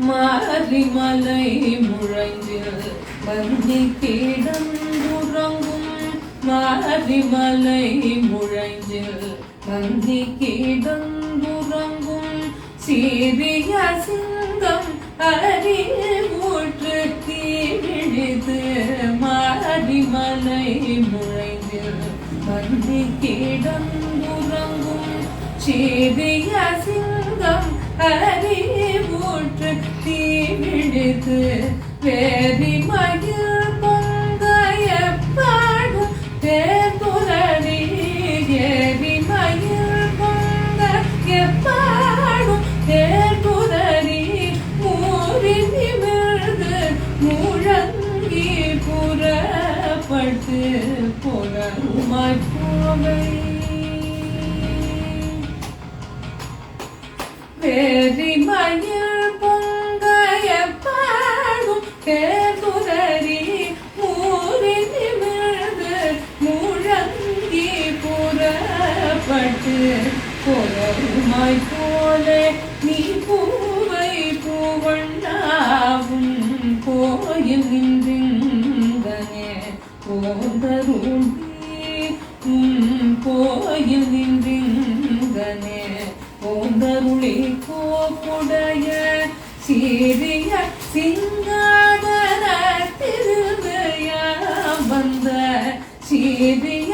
மாரிமலை முழங்கில் மன்னி கிடந்துறங்கும் மாரிமலை முழங்கில் மன்னி கிடந்துறங்கும் சீரிய சிங்கம் அறிவூற்று தீவிழித்து மாரிமலை முழங்கில் மன்னி கிடந்துறங்கும் சீரிய சிங்கம் அறிவூற்று தீவிழித்து வேதி மகிழ் பொங்கைய பாடும் தேர்துரடி ஏரி மகிழ் பொங்கைய பாடும் தேர்துரடி மூறி நிமிர்ந்து முழங்கி புறப்பட்டு புறமாய் போவை வேதி மயில் பொங்கைய பாடும் தேர்துரடி மூறி நிமிர்ந்து முழங்கி புறப்பட்டு புறமாய் போலே நீ பூவை பூவண்ணாவும் கோயில் நின்றிங்கனே போந்தருளி கோயில் நின்றிங்கனே போந்தருளி கோப்புடைய சீரிய சிங்காதன திருவையா வந்த சீரிய